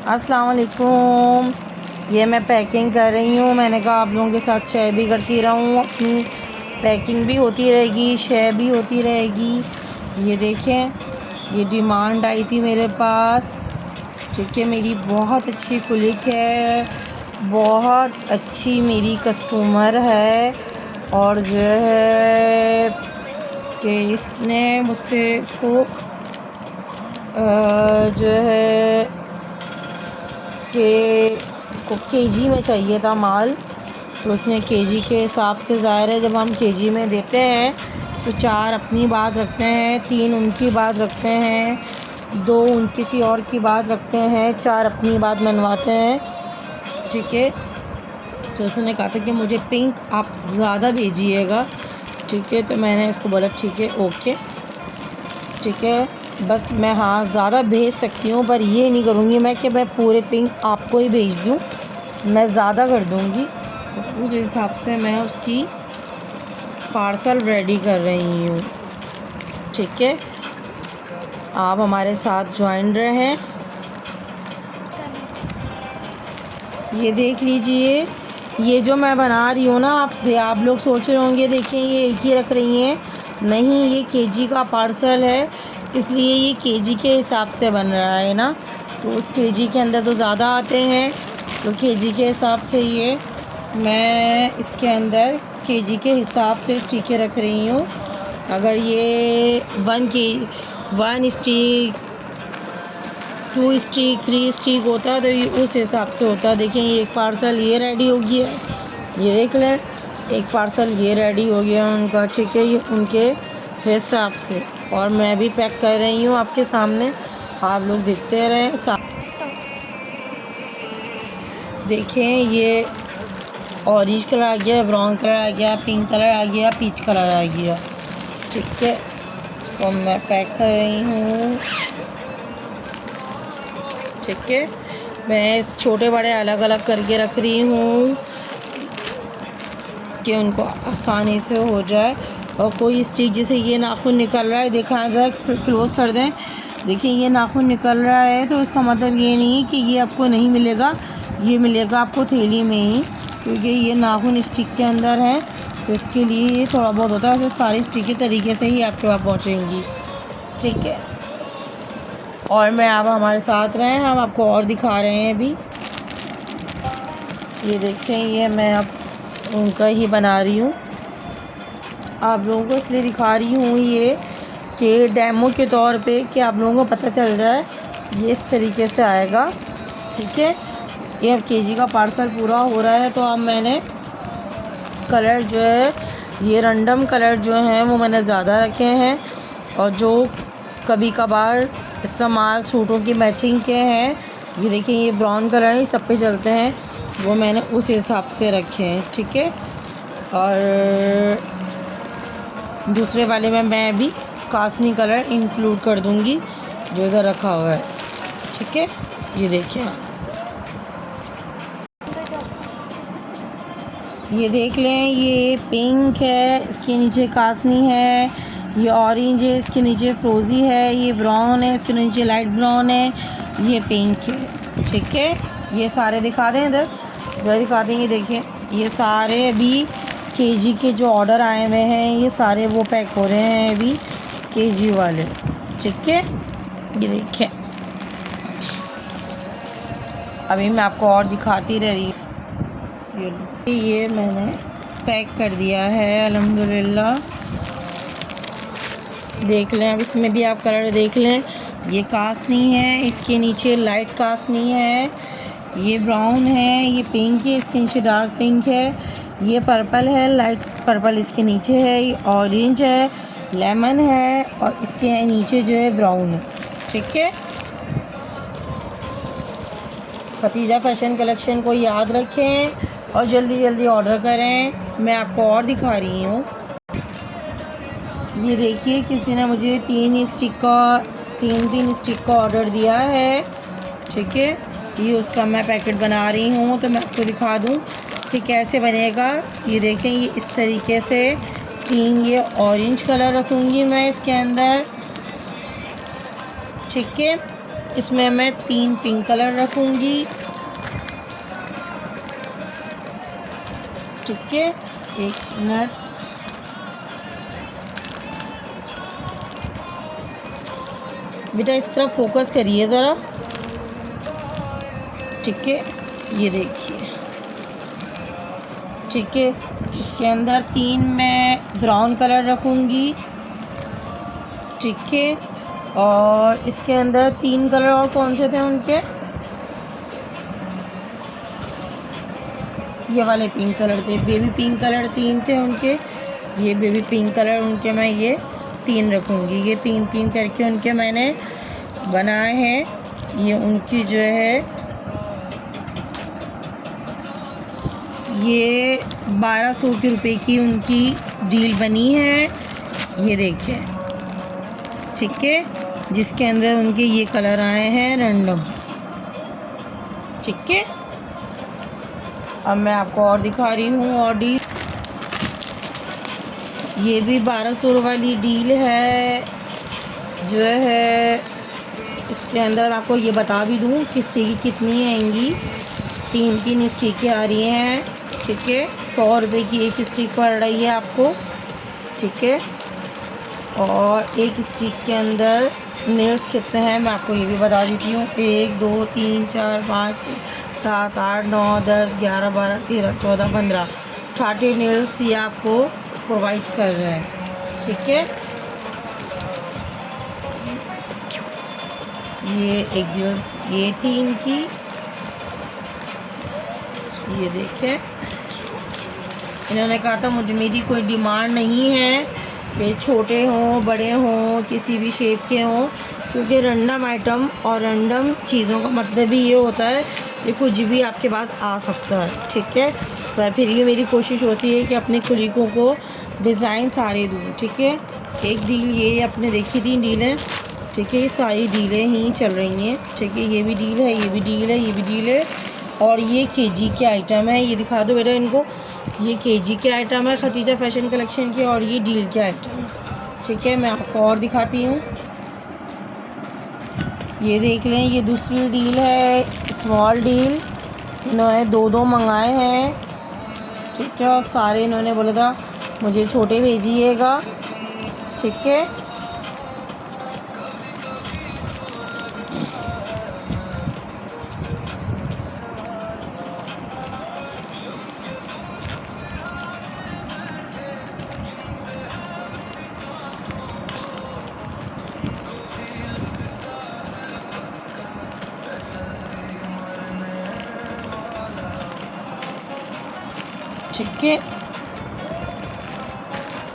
अस्सलाम वालेकुम। ये मैं पैकिंग कर रही हूँ। मैंने कहा आप लोगों के साथ शेयर भी करती रहूँ, अपनी पैकिंग भी होती रहेगी, शेयर भी होती रहेगी। ये देखें, ये डिमांड आई थी मेरे पास, ठीक है। मेरी बहुत अच्छी कुलिक है, बहुत अच्छी मेरी कस्टमर है, और जो है कि इसने मुझसे इसको जो है कि इसको केजी में चाहिए था माल, तो उसने केजी के हिसाब से, ज़ाहिर है जब हम केजी में देते हैं तो 4 अपनी बात रखते हैं, 3 उनकी बात रखते हैं, 2 उन किसी और की बात रखते हैं, 4 अपनी बात मनवाते हैं, ठीक है। तो उसने कहा था कि मुझे पिंक आप ज़्यादा भेजिएगा, ठीक है। तो मैंने इसको बोला ठीक है, ओके, ठीक है। बस मैं हाँ ज़्यादा भेज सकती हूँ, पर ये नहीं करूँगी मैं कि मैं पूरे पिंक आपको ही भेज दूँ, मैं ज़्यादा कर दूँगी। तो उस हिसाब से मैं उसकी पार्सल रेडी कर रही हूँ, ठीक है। आप हमारे साथ ज्वाइन रहें। ये देख लीजिए, ये जो मैं बना रही हूँ ना, आप लोग सोच रहे होंगे देखें ये एक ही रख रही हैं, नहीं, ये केजी का पार्सल है, इसलिए ये केजी के हिसाब से बन रहा है ना। तो उस केजी के अंदर तो ज़्यादा आते हैं, तो केजी के हिसाब से ये मैं इसके अंदर केजी के हिसाब से स्टिकें रख रही हूँ। अगर ये 1 स्टिक, 2 स्टिक, 3 स्टिक होता तो ये उस हिसाब से होता। देखें, ये एक पार्सल ये रेडी हो गया, ये देख लें, एक पार्सल ये रेडी हो गया उनका, ठीक है। ये उनके हिसाब से, और मैं भी पैक कर रही हूँ आपके सामने, आप लोग देखते रहें। देखें, ये ऑरेंज कलर आ गया, ब्राउन कलर आ गया, पिंक कलर आ गया, पीच कलर आ गया, ठीक है। तो मैं पैक कर रही हूँ, ठीक है। मैं इस छोटे बड़े अलग अलग करके रख रही हूँ कि उनको आसानी से हो जाए। और कोई स्टिक, जैसे ये नाखून निकल रहा है, देखा जाए, क्लोज़ कर दें, देखिए ये नाखून निकल रहा है, तो इसका मतलब ये नहीं है कि ये आपको नहीं मिलेगा, ये मिलेगा आपको थैली में ही, क्योंकि ये नाखून स्टिक के अंदर है, तो इसके लिए ये थोड़ा बहुत होता है। ऐसे सारी स्टिक के तरीके से ही आपके पास पहुँचेंगी, ठीक है। और मैं आप हमारे साथ रहें, हम आपको और दिखा रहे हैं अभी। ये देखें, ये मैं अब उनका ही बना रही हूँ, आप लोगों को इसलिए दिखा रही हूँ ये कि डेमो के तौर पे, कि आप लोगों को पता चल जाए ये इस तरीके से आएगा, ठीक है। ये अब केजी का पार्सल पूरा हो रहा है, तो अब मैंने कलर जो है, ये रैंडम कलर जो हैं वो मैंने ज़्यादा रखे हैं, और जो कभी कभार इस्तेमाल सूटों की मैचिंग के हैं, ये देखिए ये ब्राउन कलर ही सब पे चलते हैं, वो मैंने उस हिसाब से रखे हैं, ठीक है। और दूसरे वाले में मैं अभी कासनी कलर इंक्लूड कर दूंगी जो इधर रखा हुआ है, ठीक है। ये देखिए, ये देख लें, ये पिंक है, इसके नीचे कासनी है, ये ऑरेंज है, इसके नीचे फ्रोज़ी है, ये ब्राउन है, इसके नीचे लाइट ब्राउन है, ये पिंक है, ठीक है। ये सारे दिखा दें, इधर दिखा दें। ये देखिए, ये सारे अभी केजी के जो ऑर्डर आए हुए हैं, ये सारे वो पैक हो रहे हैं अभी केजी वाले, ठीक है। ये देखिए, अभी मैं आपको और दिखाती रह रही हूँ। ये मैंने पैक कर दिया है अल्हम्दुलिल्लाह। देख लें, अब इसमें भी आप कलर देख लें, ये कासनी है, इसके नीचे लाइट कासनी है, ये ब्राउन है, ये पिंक है, इसके नीचे डार्क पिंक है, ये पर्पल है, लाइट पर्पल इसके नीचे है, ये ऑरेंज है, लेमन है, और इसके नीचे जो है ब्राउन है, ठीक है। खतीजा फैशन कलेक्शन को याद रखें और जल्दी जल्दी ऑर्डर करें। मैं आपको और दिखा रही हूँ, ये देखिए, किसी ने मुझे 3 स्टिक का ऑर्डर दिया है, ठीक है। ये उसका मैं पैकेट बना रही हूँ, तो मैं आपको दिखा दूँ कि कैसे बनेगा। ये देखें, ये इस तरीके से 3 ये ऑरेंज कलर रखूँगी मैं इसके अंदर, ठीक है। इसमें मैं 3 पिंक कलर रखूँगी। ठीक है, 1 मिनट। बेटा इस तरफ फोकस करिए ज़रा। ठीक है, ये देखिए। ठीक है, इसके अंदर 3 मैं ब्राउन कलर रखूँगी। ठीक है, और इसके अंदर 3 कलर और कौन से थे उनके, ये वाले पिंक कलर थे, बेबी पिंक कलर 3 थे उनके। ये बेबी पिंक कलर उनके मैं ये 3 रखूँगी। ये 3-3 करके उनके मैंने बनाए हैं। ये उनकी जो है ये 1200 रुपये की उनकी डील बनी है। ये देखिए। ठीक है, जिसके अंदर उनके ये कलर आए हैं रैंडम। ठीक है, अब मैं आपको और दिखा रही हूँ और डील। ये भी 1200 वाली डील है जो है। इसके अंदर मैं आपको ये बता भी दूँ कि स्टिक कितनी आएंगी। 3-3 स्टिकें आ रही हैं। ठीक है, 100 रुपये की एक स्टिक पड़ रही है आपको। ठीक है, और एक स्टिक के अंदर नेल्स कितने हैं मैं आपको ये भी बता देती हूँ। 1 2 3 4 5 6 7 8 9 10 11 12 13 14 15 30 नेल्स ये आपको प्रोवाइड कर रहे हैं। ठीक है, ये एक नेल्स ये थी इनकी। ये देखें, इन्होंने कहा था मेरी कोई डिमांड नहीं है कि छोटे हों बड़े हों किसी भी शेप के हों, क्योंकि रैंडम आइटम और रैंडम चीज़ों का मतलब ही ये होता है कि कुछ भी आपके पास आ सकता है। ठीक है, तो फिर ये मेरी कोशिश होती है कि अपने खुलीकों को डिज़ाइन सारे दूँ। ठीक है, एक डील ये आपने देखी थी डीलें। ठीक है, ये सारी डीलें ही चल रही हैं। ठीक है, ये भी डील है, ये भी डील है, ये भी डील है, और ये केजी के आइटम है। ये दिखा दो बेटा इनको। ये केजी के आइटम है खतीजा फैशन कलेक्शन के, और ये डील के आइटम है। ठीक है, मैं आपको और दिखाती हूँ। ये देख लें, ये दूसरी डील है, स्मॉल डील। इन्होंने 2-2 मंगाए हैं। ठीक है, और सारे इन्होंने बोला था मुझे छोटे भेजिएगा। ठीक है, ठीक है,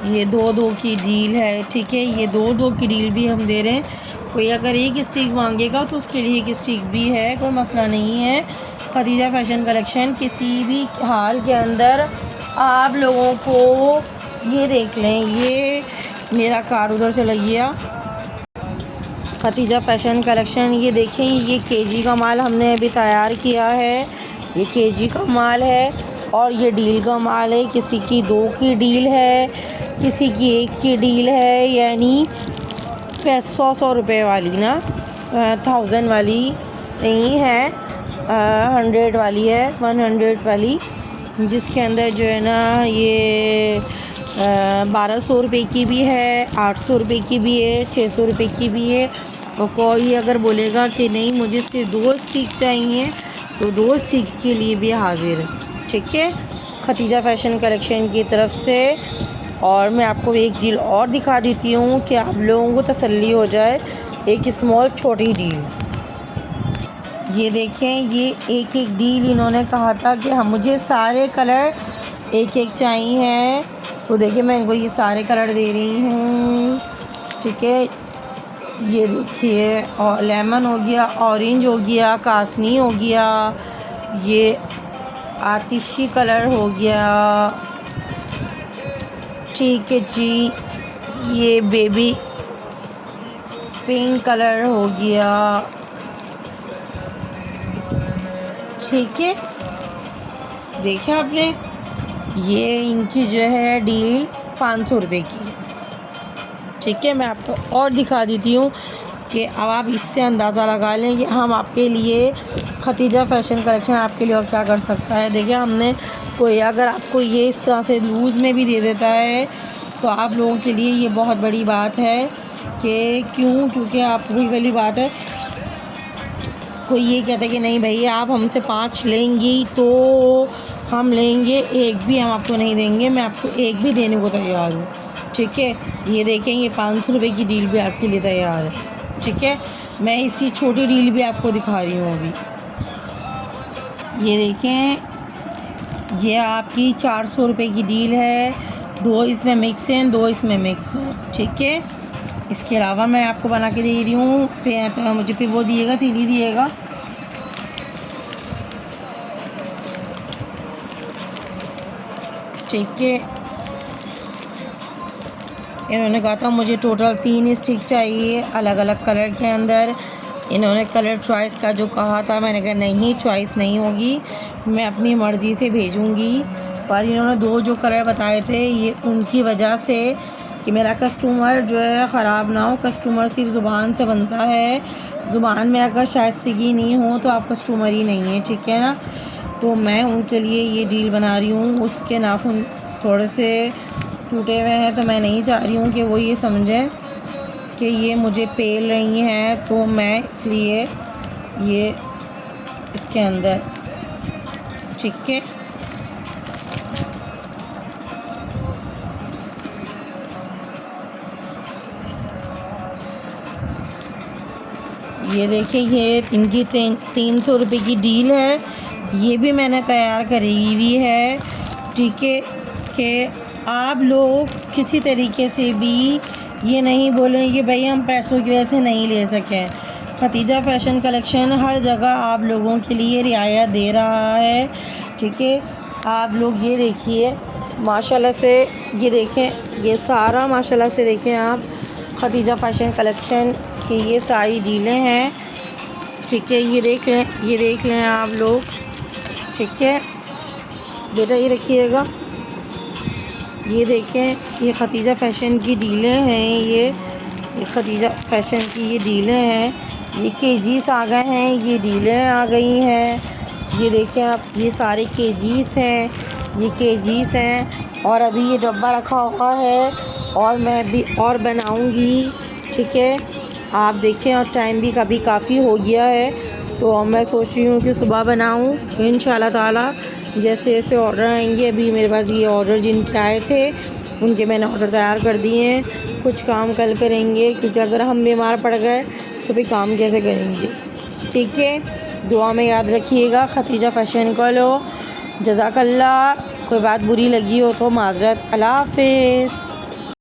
ये 2-2 की डील है। ठीक है, ये 2-2 की डील भी हम दे रहे हैं। कोई अगर एक स्टिक मांगेगा तो उसके लिए एक स्टिक भी है, कोई मसला नहीं है। खतीजा फैशन कलेक्शन किसी भी हाल के अंदर आप लोगों को ये देख लें। ये मेरा कार उधर चला गया। खतीजा फैशन कलेक्शन ये देखें, ये केजी का माल हमने अभी तैयार किया है। ये केजी का माल है और ये डील का माल है। किसी की 2 की डील है, किसी की 1 की डील है, यानी 100 रुपये वाली ना, 1000 वाली नहीं है, 100 वाली है, 100 वाली, जिसके अंदर जो है ना ये 1200 रुपये की भी है, 800 रुपये की भी है, 600 रुपये की भी है। और कोई अगर बोलेगा कि नहीं मुझे सिर्फ 2 स्टिक चाहिए तो 2 स्टिक के लिए भी हाजिर है। ठीक है, खतीजा फैशन कलेक्शन की तरफ से। और मैं आपको एक डील और दिखा देती हूँ कि आप लोगों को तसल्ली हो जाए। एक स्मॉल छोटी डील, ये देखें, ये एक डील इन्होंने कहा था कि हम मुझे सारे कलर एक चाहिए हैं, तो देखिए मैं इनको ये सारे कलर दे रही हूँ। ठीक है, ये देखिए, और लेमन हो गया, ऑरेंज हो गया, कासनी हो गया, ये आतिशी कलर हो गया। ठीक है जी, ये बेबी पिंक कलर हो गया। ठीक है, देखा आपने, ये इनकी जो है डील 500 रुपये की है। ठीक है, मैं आपको और दिखा देती हूँ। कि अब आप इससे अंदाज़ा लगा लें कि हम आपके लिए खतीजा फ़ैशन कलेक्शन आपके लिए और क्या कर सकता है। देखिए हमने कोई अगर आपको ये इस तरह से लूज़ में भी दे देता है तो आप लोगों के लिए ये बहुत बड़ी बात है कि क्योंकि आप वही वाली बात है, कोई ये कहता है कि नहीं भैया आप हमसे 5 लेंगी तो हम लेंगे, एक भी हम आपको नहीं देंगे, मैं आपको एक भी देने को तैयार हूँ। ठीक है, ये देखें ये 500 रुपये की डील भी आपके लिए तैयार है। ठीक है, मैं इसी छोटी डील भी आपको दिखा रही हूँ अभी। ये देखें, ये आपकी 400 रुपये की डील है, 2 इसमें मिक्स हैं, 2 इसमें मिक्स हैं। ठीक है, इसके अलावा मैं आपको बना के दे रही हूँ, फिर मुझे फिर वो दिएगा, तीनी दिएगा। ठीक है, इन्होंने कहा था मुझे टोटल 3 स्टिक चाहिए अलग अलग कलर के अंदर। इन्होंने कलर चॉइस का जो कहा था, मैंने कहा नहीं चॉइस नहीं होगी, मैं अपनी मर्ज़ी से भेजूँगी। पर इन्होंने 2 जो कलर बताए थे ये उनकी वजह से कि मेरा कस्टमर जो है ख़राब ना हो। कस्टमर सिर्फ ज़ुबान से बनता है, ज़ुबान में अगर शाइस्तगी नहीं हो तो आप कस्टमर ही नहीं है। ठीक है ना, तो मैं उनके लिए ये डील बना रही हूँ। उसके नाखून थोड़े से टूटे हुए हैं तो मैं नहीं चाह रही हूँ कि वो ये समझें कि ये मुझे पेल रही हैं, तो मैं इसलिए ये इसके अंदर। ठीक है, ये देखिए ये इनकी 300 रुपये की डील है, ये भी मैंने तैयार करी हुई है। ठीक है, कि आप लोग किसी तरीके से भी ये नहीं बोलें कि भाई हम पैसों की वजह से नहीं ले सकें। खतीजा फ़ैशन कलेक्शन हर जगह आप लोगों के लिए रियायत दे रहा है। ठीक है, आप लोग ये देखिए माशाल्लाह से, ये देखें ये सारा माशाल्लाह से देखें आप खतीजा फ़ैशन कलेक्शन की ये सारी डीलें हैं। ठीक है, ये देख लें आप लोग। ठीक है बेटा, ये रखिएगा, ये देखें ये खतीजा फ़ैशन की डीलें हैं। ये खतीजा फ़ैशन की ये डीलें हैं। ये केजीस आ गए हैं, ये डीलें आ गई हैं। ये देखें आप, ये सारे केजीस हैं, ये केजीस हैं। और अभी ये डब्बा रखा हुआ है और मैं भी और बनाऊंगी। ठीक है, आप देखें, और टाइम भी कभी काफ़ी हो गया है तो मैं सोच रही हूँ कि सुबह बनाऊँ इंशाल्लाह ताला। जैसे जैसे ऑर्डर आएंगे, अभी मेरे पास ये ऑर्डर जिनके आए थे उनके मैंने ऑर्डर तैयार कर दिए हैं। कुछ काम कल करेंगे क्योंकि अगर हम बीमार पड़ गए तो फिर काम कैसे करेंगे। ठीक है, दुआ में याद रखिएगा। खतीजा फ़ैशन को लो, जज़ाकल्लाह। कोई बात बुरी लगी हो तो माज़रत। अल्लाह हाफ़िज़।